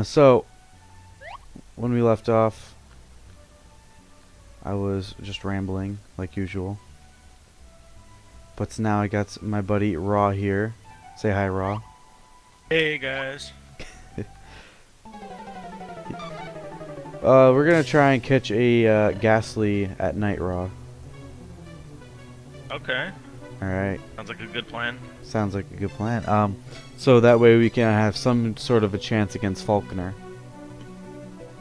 So, when we left off, I was just rambling, like usual. But now I got my buddy Raw here. Say hi, Raw. Hey guys. We're gonna try and catch a Ghastly at night, Raw. Okay. Alright. Sounds like a good plan. Sounds like a good plan. So that way we can have some sort of a chance against Falconer.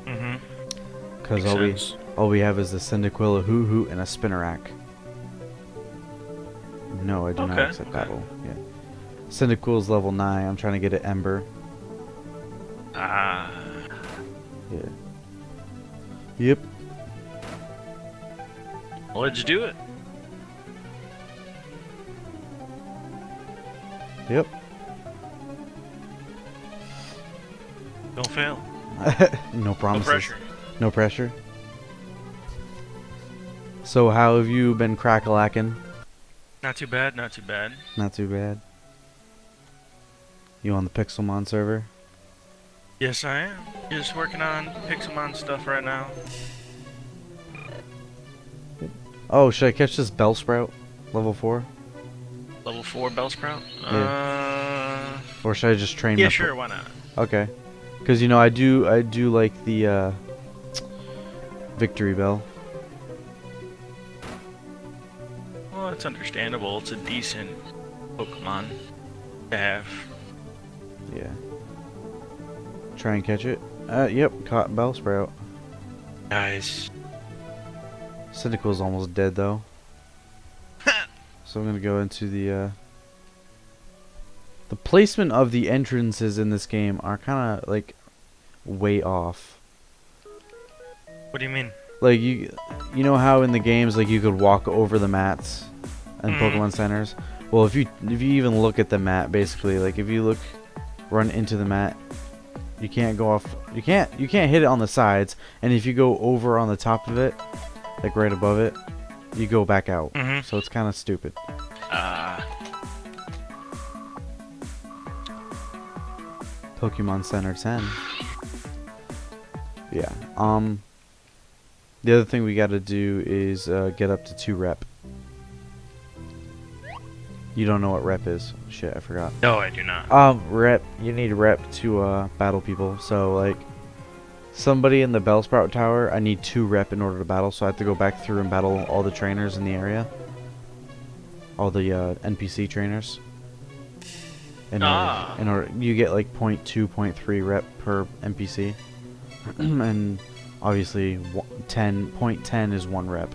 Mm-hmm. Because all we have is a Cyndaquil, a Hoo-Hoot, and a Spinnerack. No, I do not accept battle. Yeah. Cyndaquil's level 9. I'm trying to get an Ember. Ah. Yeah. Yep. Well, let's do it. Yep. Don't fail. No promises. No pressure. No pressure. So how have you been crack-a-lacking? Not too bad, not too bad. Not too bad. You on the Pixelmon server? Yes, I am. Just working on Pixelmon stuff right now. Oh, should I catch this Bellsprout? Level 4? Level 4 Bellsprout? Yeah. Or should I just train Yeah, the sure, why not? Okay. Because, you know, I do like the, Victory Bell. Well, it's understandable. It's a decent Pokemon to have. Yeah. Try and catch it. Yep, caught Bellsprout. Nice. Cyndaquil's almost dead, though. So I'm gonna go into the placement of the entrances in this game are kind of, like, way off. What do you mean? Like, you know how in the games, like, you could walk over the mats in Pokemon centers? Well, if you even look at the mat, basically, like, if you run into the mat, you can't go off, you can't hit it on the sides, and if you go over on the top of it, like right above it, you go back out. So it's kind of stupid. Pokemon Center 10. Yeah. The other thing we gotta do is get up to 2 rep. You don't know what rep is? Shit, I forgot. No, I do not. Rep. You need rep to battle people. So like, somebody in the Bellsprout Tower, I need 2 rep in order to battle. So I have to go back through and battle all the trainers in the area, all the NPC trainers. In order, you get like 0.2, 0.3 rep per NPC, and obviously 0.10 is 1 rep.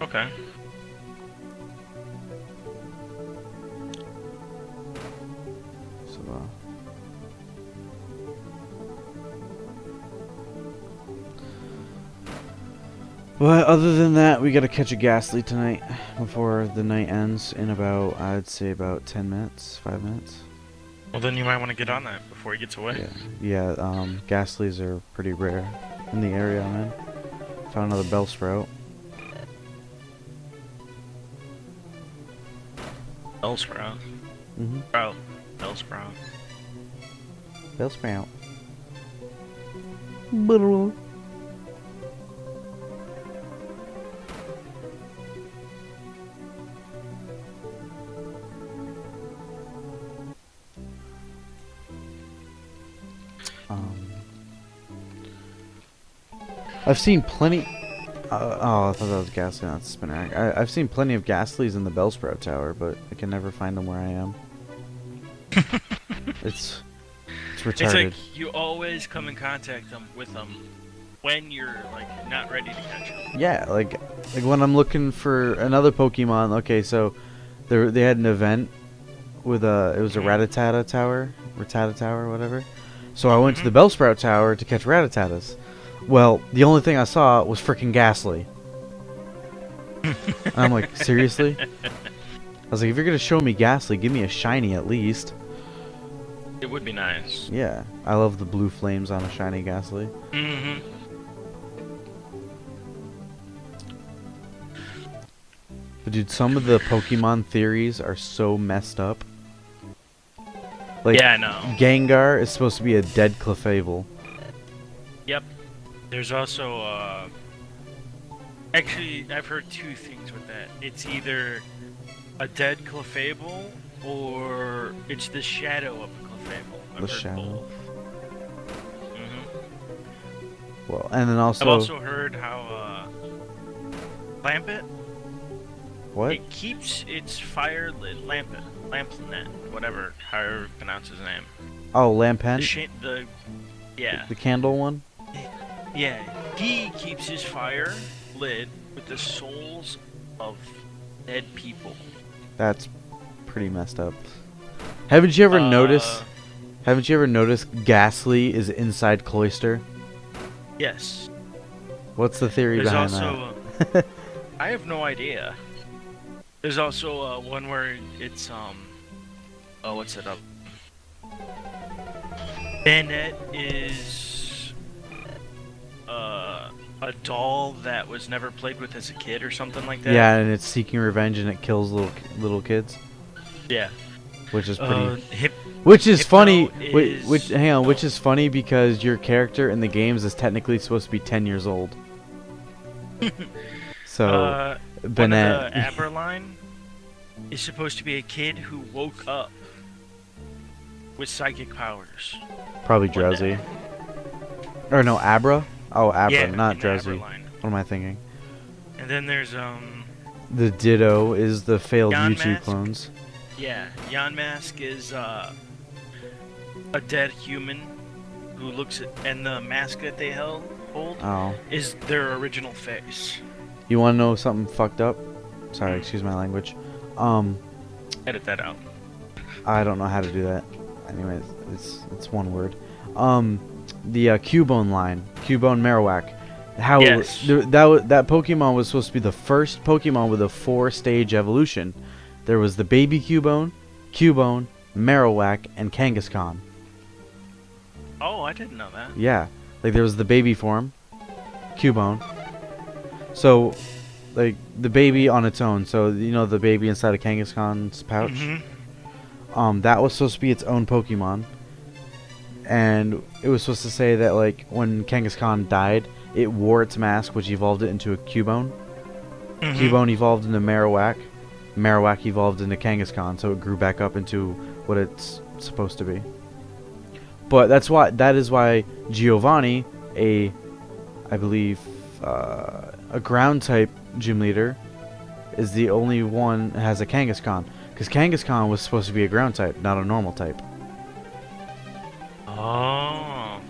Okay. So, but other than that, we gotta catch a Ghastly tonight before the night ends in about, I'd say about 10 minutes, 5 minutes. Well, then you might want to get on that before he gets away. Yeah, Ghastlies are pretty rare in the area I'm in. Found another Bellsprout. Bellsprout. Bellsprout. Bellsprout. Bellsprout. I've seen plenty. Oh, I thought that was Ghastly, not Spinnerack. I've seen plenty of Ghastlies in the Bellsprout Tower, but I can never find them where I am. It's retarded. It's like you always come in contact with them when you're like not ready to catch them. Yeah, like when I'm looking for another Pokemon. Okay, so they had an event with it was a Rattata Tower, whatever. So I went to the Bellsprout Tower to catch Rattatatas. Well, the only thing I saw was freaking Ghastly. And I'm like, seriously? I was like, if you're gonna show me Ghastly, give me a shiny at least. It would be nice. Yeah, I love the blue flames on a shiny Ghastly. But dude, some of the Pokemon theories are so messed up. Like, Yeah, I know. Gengar is supposed to be a dead Clefable. Yep. There's also, actually, I've heard two things with that. It's either a dead Clefable, or it's the shadow of a Clefable. I've The heard shadow. both. Well, and then also... I've also heard how, Lampet, What? it keeps its fire lit. Lampnet, whatever, however you pronounce his name. Oh, Lampen? Yeah. The candle one? Yeah, he keeps his fire lit with the souls of dead people. That's pretty messed up. Haven't you ever noticed Ghastly is inside Cloyster? Yes. What's the theory There's behind also, that? I have no idea. There's also one where it's oh, what's it up? Bandit is a doll that was never played with as a kid or something like that. Yeah, and it's seeking revenge and it kills little kids, Yeah. which is pretty. Which is funny. Is, Hang on, which is funny because your character in the games is technically supposed to be 10 years old. So, one Bennett. of the Aberline is supposed to be a kid who woke up with psychic powers. Probably drowsy. Or no, Abra? Oh, Abra, Yeah, not in drowsy. Aberline. What am I thinking? And then there's The Ditto is the failed Yon YouTube Mask. clones. yeah, Yon Mask is a dead human who looks at, and the mask that they hold Oh. is their original face. You want to know something fucked up? Sorry, excuse my language. Edit that out. I don't know how to do that. Anyways, it's one word. The Cubone line, Cubone Marowak. How Yes. that Pokemon was supposed to be the first Pokemon with a 4-stage evolution. There was the baby Cubone, Marowak, and Kangaskhan. Oh, I didn't know that. Yeah, like there was the baby form, Cubone. So, like the baby on its own. So you know the baby inside of Kangaskhan's pouch. Mm-hmm. That was supposed to be its own Pokemon, and it was supposed to say that like when Kangaskhan died, it wore its mask, which evolved it into a Cubone. Mm-hmm. Cubone evolved into Marowak. Marowak evolved into Kangaskhan, so it grew back up into what it's supposed to be. But that is why Giovanni, I believe, a ground type gym leader, is the only one that has a Kangaskhan. Because Kangaskhan was supposed to be a ground type, not a normal type. Oh.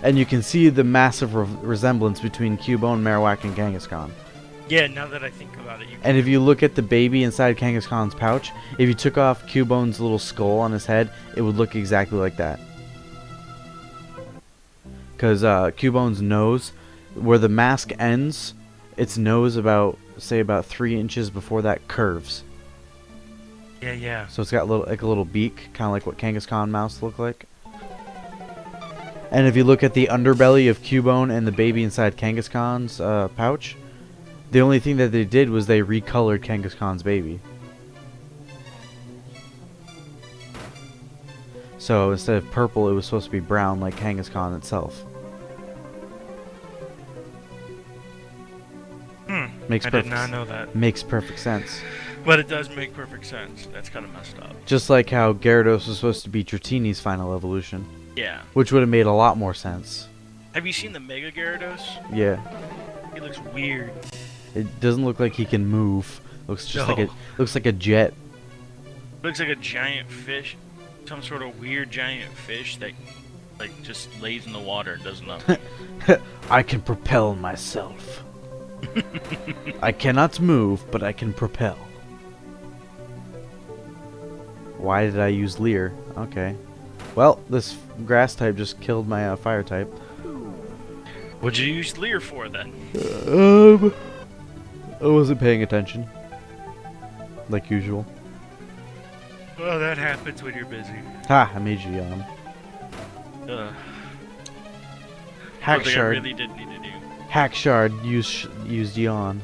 And you can see the massive resemblance between Cubone, Marowak, and Kangaskhan. Yeah, now that I think about it, And if you look at the baby inside Kangaskhan's pouch, if you took off Cubone's little skull on his head, it would look exactly like that. Because Cubone's nose, where the mask ends, its nose about 3 inches before that curves. Yeah. So it's got a little beak, kind of like what Kangaskhan mouse look like. And if you look at the underbelly of Cubone and the baby inside Kangaskhan's pouch, the only thing that they did was they recolored Kangaskhan's baby. So instead of purple, it was supposed to be brown like Kangaskhan itself. I did not know that. Makes perfect sense. But it does make perfect sense. That's kind of messed up. Just like how Gyarados was supposed to be Dratini's final evolution. Yeah. Which would have made a lot more sense. Have you seen the Mega Gyarados? Yeah. He looks weird. It doesn't look like he can move. Looks just No. looks like a jet. Looks like a giant fish. Some sort of weird giant fish that just lays in the water and does nothing. I can propel myself. I cannot move, but I can propel. Why did I use Leer? Okay. Well, this grass type just killed my fire type. What'd you use Leer for then? I wasn't paying attention. Like usual. Well, that happens when you're busy. Ha! I made you yawn. Hack Something I shard. really did need to do. Hack shard used yawn.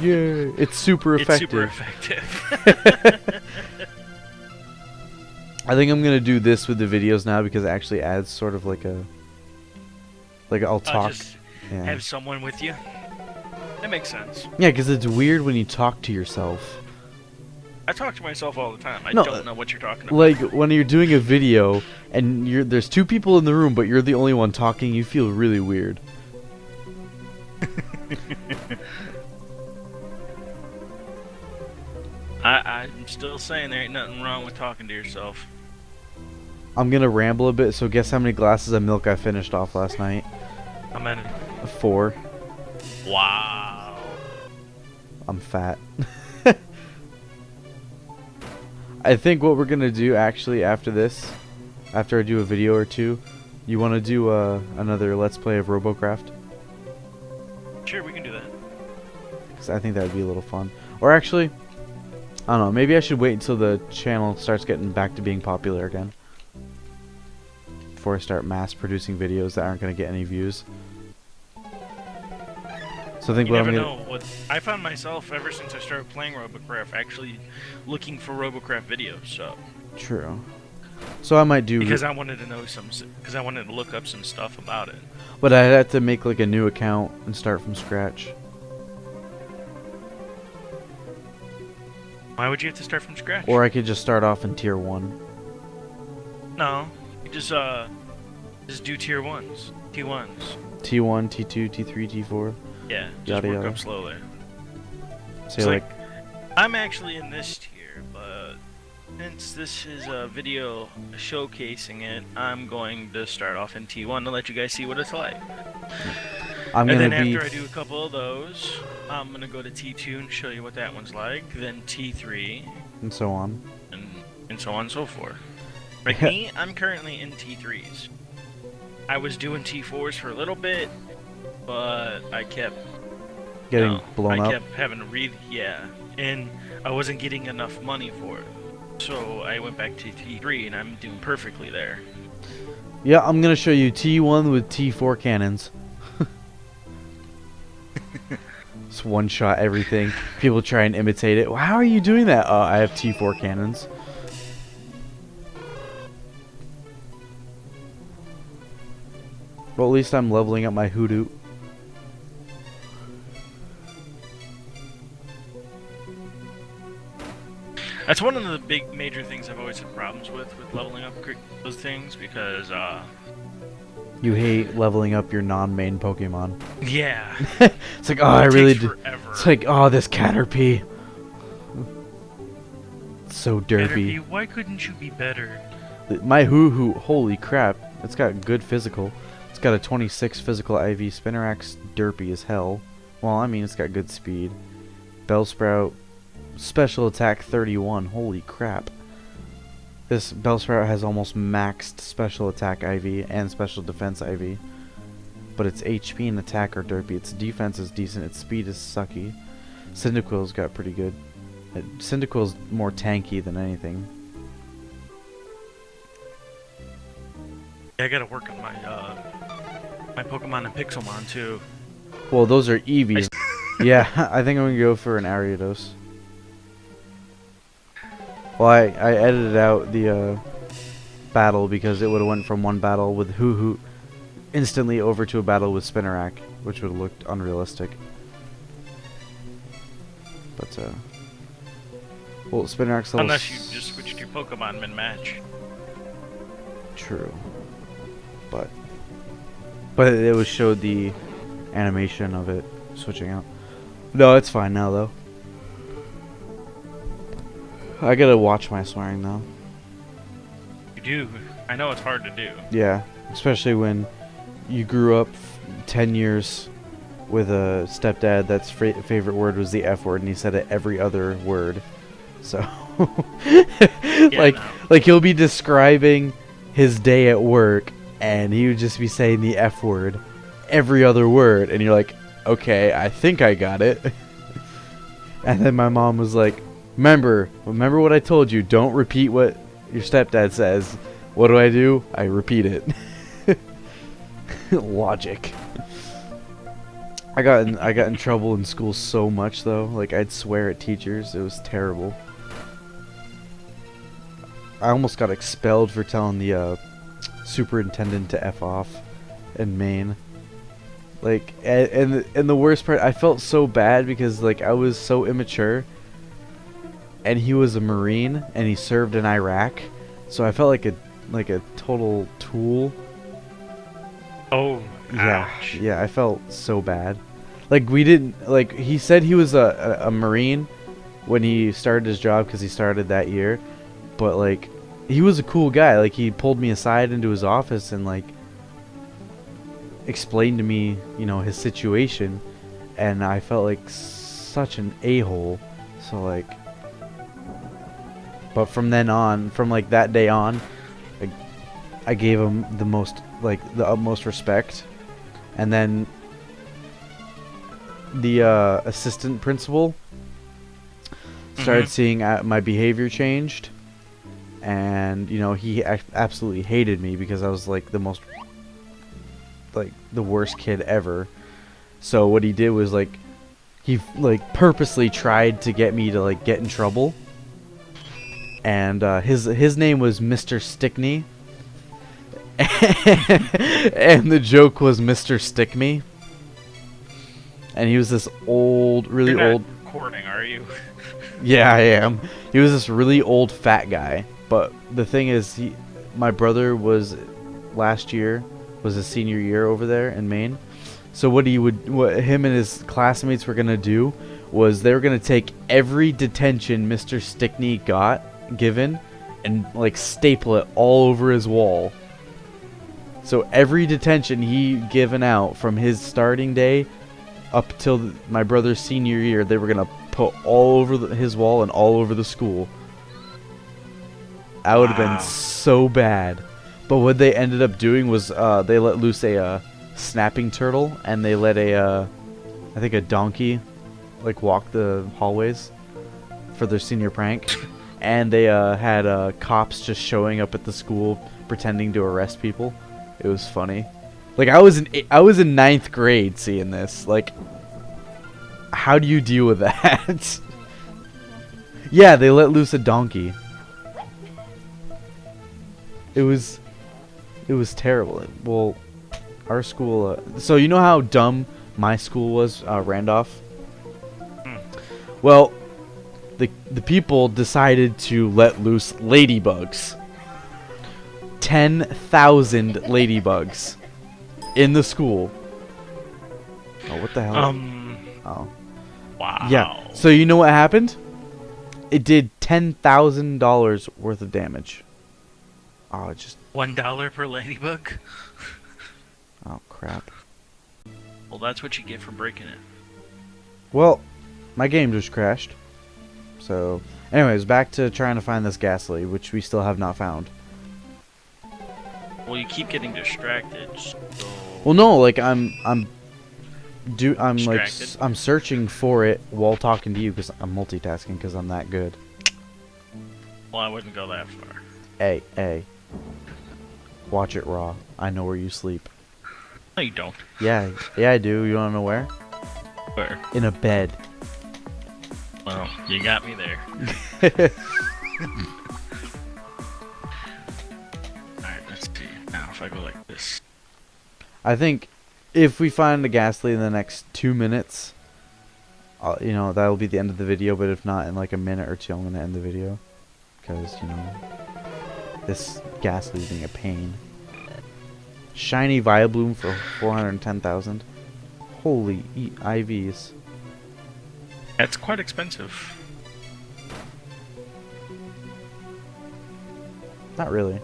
Yeah, it's super effective. It's super effective. I think I'm gonna do this with the videos now because it actually adds sort of like I'll talk. Just Yeah. have someone with you. That makes sense. Yeah, because it's weird when you talk to yourself. I talk to myself all the time. I No, don't know what you're talking about. Like when you're doing a video and there's two people in the room, but you're the only one talking, you feel really weird. I'm still saying there ain't nothing wrong with talking to yourself. I'm gonna ramble a bit, so guess how many glasses of milk I finished off last night? How many? 4. Wow. I'm fat. I think what we're gonna do actually after this, after I do a video or two, you want to do another Let's Play of Robocraft? Sure, we can do that. Because I think that would be a little fun. Or actually, I don't know, maybe I should wait until the channel starts getting back to being popular again. Before I start mass producing videos that aren't going to get any views. So I think You what never I'm know. What I found myself ever since I started playing Robocraft actually looking for Robocraft videos. So True. So I might do... because I wanted to know because I wanted to look up some stuff about it. But I'd have to make like a new account and start from scratch. Why would you have to start from scratch? Or I could just start off in tier 1. No, you just do tier 1s, T1s. T1, T2, T3, T4. Yeah, just Yada work yada. up slowly. Say It's like... I'm actually in this tier, but since this is a video showcasing it, I'm going to start off in T1 to let you guys see what it's like. I'm And gonna then be... after I do a couple of those, I'm gonna go to T2 and show you what that one's like, then T3, and so on. and so on and so forth. Like me, I'm currently in T3s. I was doing T4s for a little bit, but I kept Getting blown I up. kept having to read, yeah, and I wasn't getting enough money for it. So I went back to T3, and I'm doing perfectly there. Yeah, I'm gonna show you T1 with T4 cannons. Just one shot everything. People try and imitate it. Well, how are you doing that? I have T4 cannons. Well, at least I'm leveling up my hoodoo. That's one of the big major things I've always had problems with leveling up those things, because You hate leveling up your non-main Pokemon. yeah, It's like, oh, I really do. forever. It's like, oh, this Caterpie. It's so derpy. Caterpie, why couldn't you be better? My hoo-hoo, holy crap. It's got good physical. It's got a 26 physical IV. Spinnerack's derpy as hell. Well, I mean, it's got good speed. Bellsprout, special attack 31. Holy crap. This Bellsprout has almost maxed special attack IV and special defense IV. But its HP and attack are derpy. Its defense is decent. Its speed is sucky. Cyndaquil's got pretty good. Cyndaquil's more tanky than anything. Yeah, I gotta work on my my Pokemon and Pixelmon too. Well, those are Eevees. Yeah, I think I'm gonna go for an Ariados. Well, I edited out the battle because it would have went from one battle with Hoo-Hoo instantly over to a battle with Spinnerack, which would have looked unrealistic. But well, Spinnerack's level Unless you just switched your Pokemon mid-match. True. But it was showed the animation of it switching out. No, it's fine now though. I gotta watch my swearing though. You do. I know it's hard to do. Yeah, especially when you grew up 10 years with a stepdad that's favorite word was the F word, and he said it every other word. So, like he'll be describing his day at work, and he would just be saying the F word every other word, and you're like, okay, I think I got it. And then my mom was like, remember what I told you, don't repeat what your stepdad says. What do? I repeat it. Logic. I got in trouble in school so much though. Like, I'd swear at teachers. It was terrible. I almost got expelled for telling the superintendent to F off in Maine. Like, and the worst part, I felt so bad because like I was so immature, and he was a Marine and he served in Iraq, so I felt like a total tool. Oh, Yeah, ouch. yeah, I felt so bad. Like we didn't like he said he was a Marine when he started his job because he started that year, but like he was a cool guy. Like he pulled me aside into his office and like explained to me, you know, his situation, and I felt like such an a-hole. So like, but from then on, from like that day on, like I gave him the utmost respect, and then the assistant principal started seeing my behavior changed, and you know he absolutely hated me because I was like the worst kid ever. So what he did was like he like purposely tried to get me to like get in trouble, and his name was Mr. Stickney, and the joke was Mr. Stick Me, and he was this old, really You're not old. recording, are you? Yeah, I am. He was this really old fat guy. But the thing is, my brother was last year was his senior year over there in Maine. So what him and his classmates were gonna do was they were gonna take every detention Mr. Stickney got given and like staple it all over his wall. So every detention he given out from his starting day up till my brother's senior year, they were gonna put all over his wall and all over the school. I would have been so bad. But what they ended up doing was they let loose a snapping turtle, and they let I think a donkey like walk the hallways for their senior prank. And they had cops just showing up at the school pretending to arrest people. It was funny. Like I was in ninth grade seeing this. Like, how do you deal with that? Yeah, they let loose a donkey. It was terrible. Well, our school. So you know how dumb my school was, Randolph. Well, the people decided to let loose ladybugs. 10,000 ladybugs in the school. Oh, what the hell? Oh. Wow. Yeah. So you know what happened? It did $10,000 worth of damage. Oh, it just. $1 per ladybug? Oh, crap. Well, that's what you get for breaking it. Well, my game just crashed. So, anyways, back to trying to find this ghastly, which we still have not found. Well, you keep getting distracted. So... Well, no, like I'm Distracted? I'm searching for it while talking to you because I'm multitasking because I'm that good. Well, I wouldn't go that far. Hey, watch it raw. I know where you sleep. No, you don't. Yeah, I do. You wanna know where? Where? In a bed. Well, you got me there. Alright, let's see. Now, if I go like this. I think if we find a ghastly in the next 2 minutes, you know, that'll be the end of the video. But if not, in like a minute or two, I'm gonna end the video because you know this ghastly is being a pain. Shiny Viabloom for 410,000. Holy IVs. That's quite expensive. Not really.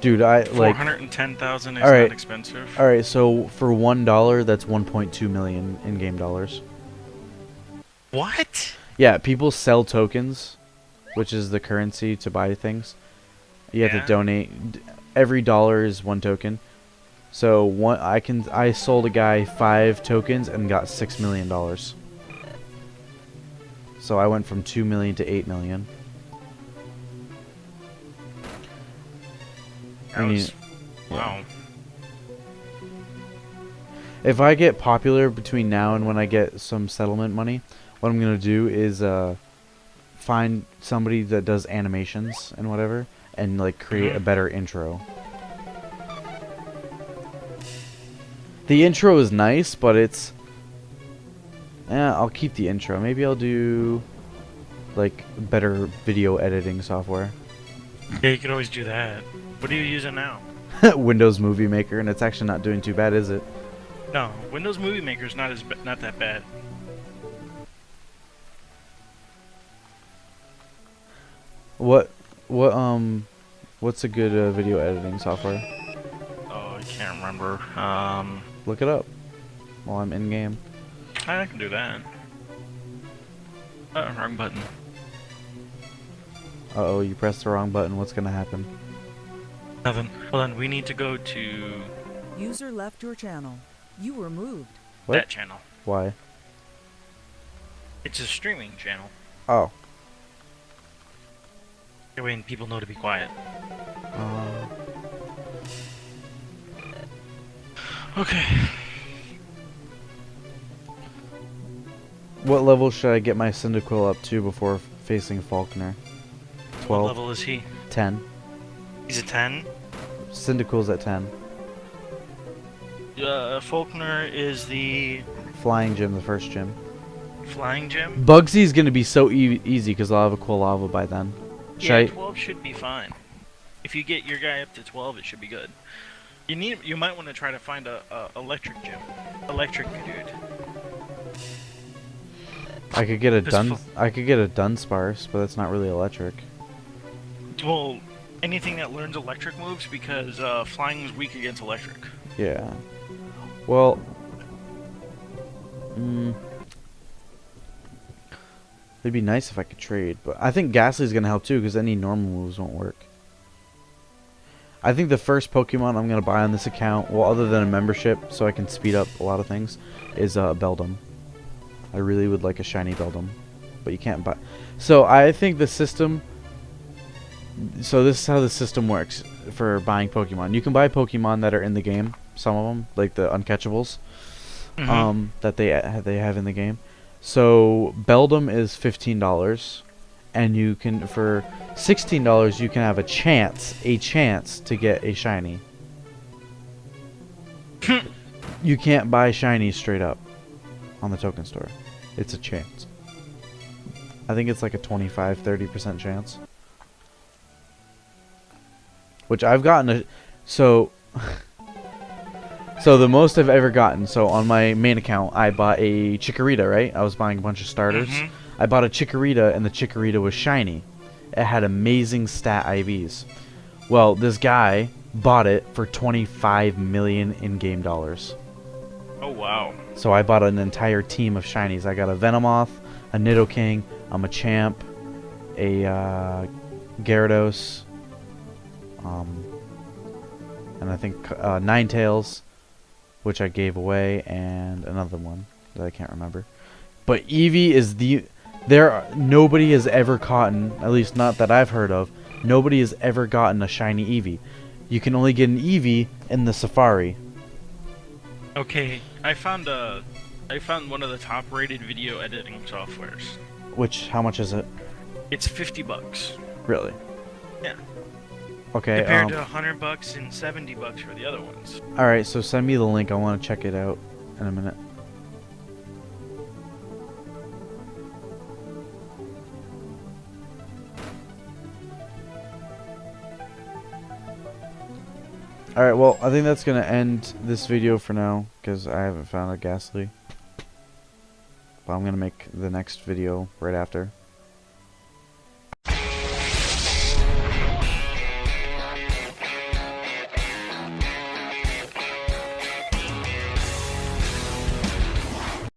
Dude, I like 410,000 is Alright. not expensive. Alright, so for $1, that's 1.2 million in-game dollars. What? Yeah, people sell tokens, which is the currency to buy things. You have Yeah. to donate. Every dollar is one token. So I sold a guy 5 tokens and got $6 million. So I went from 2 million to 8 million. That was, wow. If I get popular between now and when I get some settlement money, what I'm gonna do is find somebody that does animations and whatever, and like create a better intro. The intro is nice, but it's... I'll keep the intro. Maybe I'll do like better video editing software. Yeah, you could always do that. What are you using now? Windows Movie Maker, and it's actually not doing too bad, is it? No, Windows Movie Maker is not that bad. What's a good video editing software? Oh, I can't remember. Look it up while I'm in game. I can do that. Wrong button. Uh-oh, you pressed the wrong button. What's gonna happen? Nothing. Hold on, we need to go to User left your channel. You were moved. What? that channel. Why? It's a streaming channel. Oh. That way people know to be quiet. Okay. What level should I get my Cyndaquil up to before facing Faulkner? 12? What level is he? 10. He's a 10? Cyndaquil's at 10. Faulkner is the Flying Gym, the first gym. flying gym? Bugsy's gonna be so easy because I'll have a Quilava by then. Yeah, 12 should be fine. If you get your guy up to 12, it should be good. You might want to try to find a electric gym. Electric dude. I could get a Just Dunsparce, but that's not really electric. Well, anything that learns electric moves because flying is weak against electric. Yeah. Well, it'd be nice if I could trade, but I think Ghastly's gonna help too because any normal moves won't work. I think the first Pokemon I'm gonna buy on this account, well, other than a membership, so I can speed up a lot of things, is Beldum. I really would like a shiny Beldum, but you can't buy. So I think the system. So this is how the system works for buying Pokemon. You can buy Pokemon that are in the game. Some of them, like the uncatchables, that they have in the game. So Beldum is $15, and you can for $16 you can have a chance to get a shiny. You can't buy shinies straight up on the token store. It's a chance. I think it's like a 25-30% chance. Which I've gotten a so the most I've ever gotten. So on my main account, I bought a Chikorita, right? I was buying a bunch of starters. I bought a Chikorita, and the Chikorita was shiny. It had amazing stat IVs. Well, this guy bought it for 25 million in-game dollars. Oh wow. So I bought an entire team of shinies. I got a Venomoth, a Nidoking, a Machamp, a Gyarados, and I think Ninetales, which I gave away, and another one that I can't remember. But Eevee is nobody has ever gotten, at least not that I've heard of, nobody has ever gotten a shiny Eevee. You can only get an Eevee in the Safari. Okay, I found one of the top-rated video editing softwares. Which, how much is it? It's $50. Really? Yeah. Okay. Compared to $100 and $70 for the other ones. All right, so send me the link. I want to check it out in a minute. Alright, well, I think that's going to end this video for now, because I haven't found a Ghastly. But I'm going to make the next video right after.